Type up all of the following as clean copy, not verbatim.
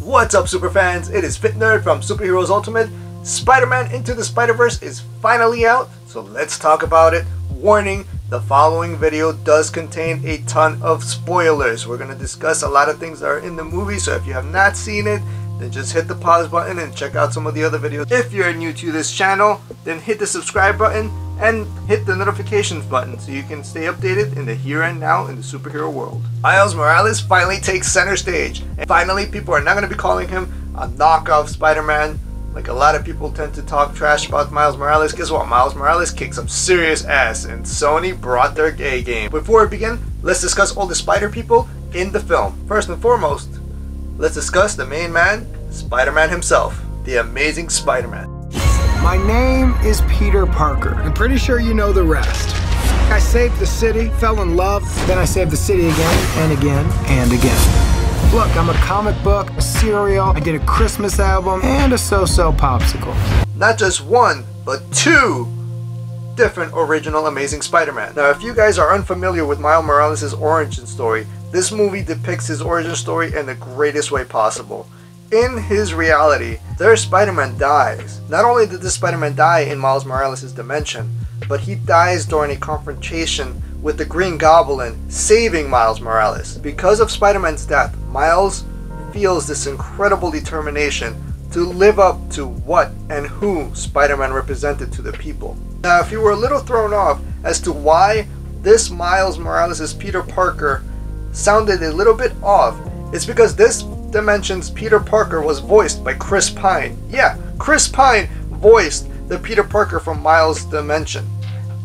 What's up, super fans? It is Fit Nerd from Superheroes Ultimate. Spider-Man Into the Spider-Verse is finally out, so let's talk about it. Warning, the following video does contain a ton of spoilers. We're going to discuss a lot of things that are in the movie, so if you have not seen it, then just hit the pause button and check out some of the other videos. If you're new to this channel, then hit the subscribe button and hit the notifications button so you can stay updated in the here and now in the superhero world. Miles Morales finally takes center stage, and finally people are not going to be calling him a knockoff Spider-Man like a lot of people tend to talk trash about Miles Morales. Guess what? Miles Morales kicked some serious ass and Sony brought their A game. Before we begin, let's discuss all the Spider people in the film. First and foremost, let's discuss the main man, Spider-Man himself, the Amazing Spider-Man. My name is Peter Parker. I'm pretty sure you know the rest. I saved the city, fell in love, then I saved the city again and again and again. Look, I'm a comic book, a cereal, I did a Christmas album, and a so-so popsicle. Not just one, but two different original Amazing Spider-Man. Now, if you guys are unfamiliar with Miles Morales' origin story, this movie depicts his origin story in the greatest way possible. In his reality, their Spider-Man dies. Not only did this Spider-Man die in Miles Morales' dimension, but he dies during a confrontation with the Green Goblin saving Miles Morales. Because of Spider-Man's death, Miles feels this incredible determination to live up to what and who Spider-Man represented to the people. Now, if you were a little thrown off as to why this Miles Morales' Peter Parker sounded a little bit off, it's because this dimension's Peter Parker was voiced by Chris Pine. Yeah, Chris Pine voiced the Peter Parker from Miles' dimension.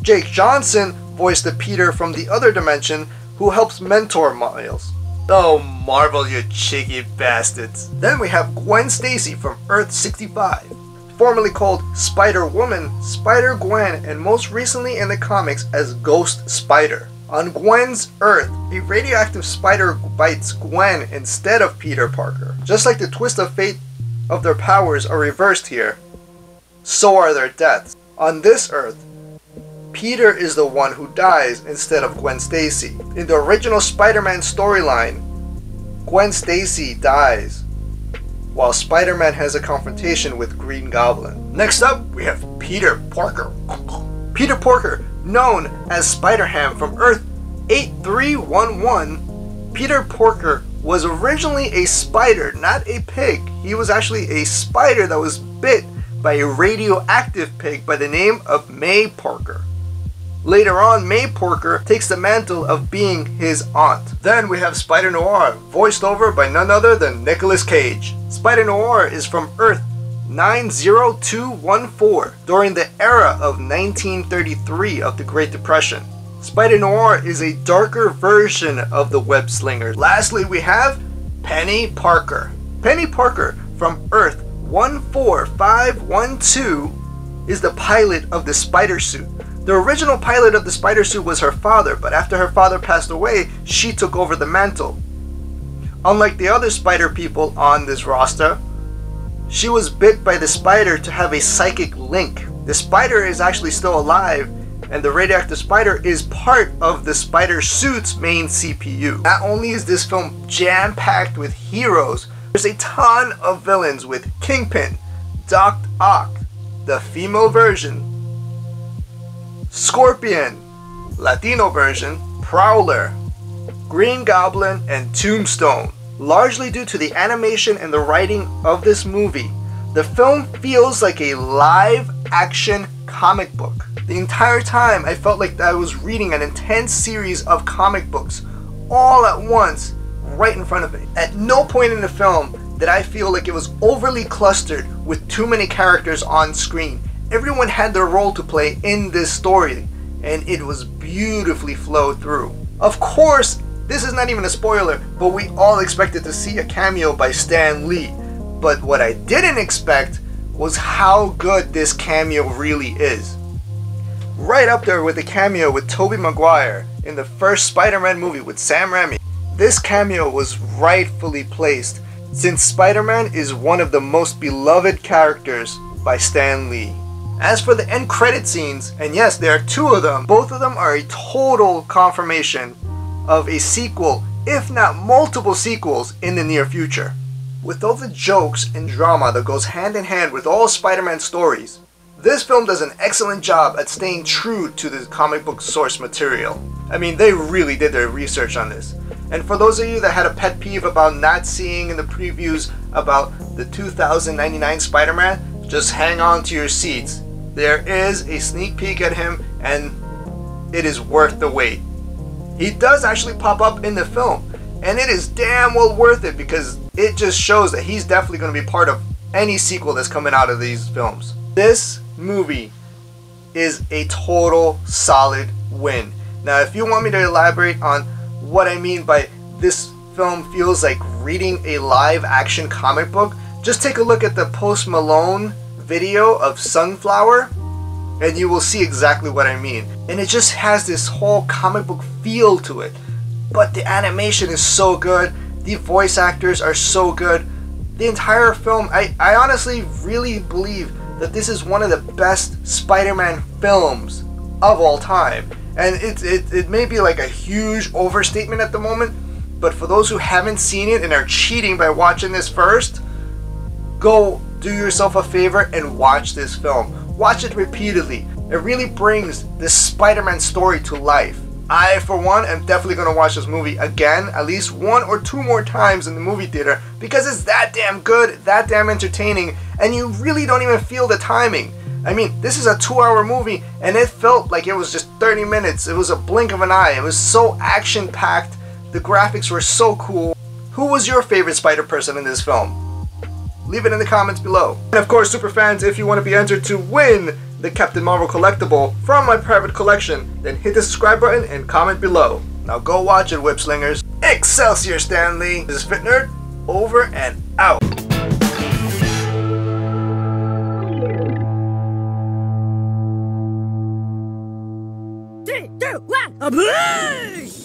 Jake Johnson voiced the Peter from the other dimension who helps mentor Miles. Oh, Marvel, you cheeky bastards. Then we have Gwen Stacy from Earth 65, formerly called Spider-Woman, Spider-Gwen, and most recently in the comics as Ghost Spider. On Gwen's Earth, a radioactive spider bites Gwen instead of Peter Parker. Just like the twist of fate of their powers are reversed here, so are their deaths. On this Earth, Peter is the one who dies instead of Gwen Stacy. In the original Spider-Man storyline, Gwen Stacy dies, while Spider-Man has a confrontation with Green Goblin. Next up, we have Peter Parker. Peter Parker, known as Spider-Ham from Earth 8311, Peter Parker was originally a spider, not a pig. He was actually a spider that was bit by a radioactive pig by the name of May Parker. Later on, May Parker takes the mantle of being his aunt. Then we have Spider-Noir, voiced over by none other than Nicolas Cage. Spider-Noir is from Earth 90214 during the era of 1933 of the Great Depression. Spider-Noir is a darker version of the web slinger. Lastly, we have Penny Parker. Penny Parker from Earth 14512 is the pilot of the spider suit. The original pilot of the spider suit was her father, but after her father passed away, she took over the mantle. Unlike the other spider people on this roster, she was bit by the spider to have a psychic link. The spider is actually still alive, and the radioactive spider is part of the spider suit's main CPU. Not only is this film jam-packed with heroes, there's a ton of villains with Kingpin, Doc Ock, the female version, Scorpion, Latino version, Prowler, Green Goblin, and Tombstone. Largely due to the animation and the writing of this movie, the film feels like a live-action comic book. The entire time I felt like I was reading an intense series of comic books all at once right in front of me. At no point in the film did I feel like it was overly clustered with too many characters on screen. Everyone had their role to play in this story, and it was beautifully flowed through. Of course, this is not even a spoiler, but we all expected to see a cameo by Stan Lee. But what I didn't expect was how good this cameo really is. Right up there with the cameo with Tobey Maguire in the first Spider-Man movie with Sam Raimi. This cameo was rightfully placed, since Spider-Man is one of the most beloved characters by Stan Lee. As for the end credit scenes, and yes, there are two of them, both of them are a total confirmation of a sequel, if not multiple sequels, in the near future. With all the jokes and drama that goes hand in hand with all Spider-Man stories, this film does an excellent job at staying true to the comic book source material. I mean, they really did their research on this. And for those of you that had a pet peeve about not seeing in the previews about the 2099 Spider-Man, just hang on to your seats. There is a sneak peek at him, and it is worth the wait. He does actually pop up in the film, and it is damn well worth it because it just shows that he's definitely going to be part of any sequel that's coming out of these films. This movie is a total solid win. Now, if you want me to elaborate on what I mean by this film feels like reading a live action comic book, just take a look at the Post Malone video of Sunflower and you will see exactly what I mean. And it just has this whole comic book feel to it. But the animation is so good, the voice actors are so good. The entire film, I honestly really believe that this is one of the best Spider-Man films of all time. And it may be like a huge overstatement at the moment, but for those who haven't seen it and are cheating by watching this first, go do yourself a favor and watch this film. Watch it repeatedly. It really brings this Spider-Man story to life. I, for one, am definitely going to watch this movie again, at least 1 or 2 more times in the movie theater, because it's that damn good, that damn entertaining, and you really don't even feel the timing. I mean, this is a 2-hour movie, and it felt like it was just 30 minutes. It was a blink of an eye. It was so action-packed. The graphics were so cool. Who was your favorite Spider-Person in this film? Leave it in the comments below. And of course, super fans, if you want to be entered to win the Captain Marvel collectible from my private collection, then hit the subscribe button and comment below. Now go watch it, Whip Slingers. Excelsior Stanley. This is Fit Nerd, over and out. 3, 2, 1, a boosh!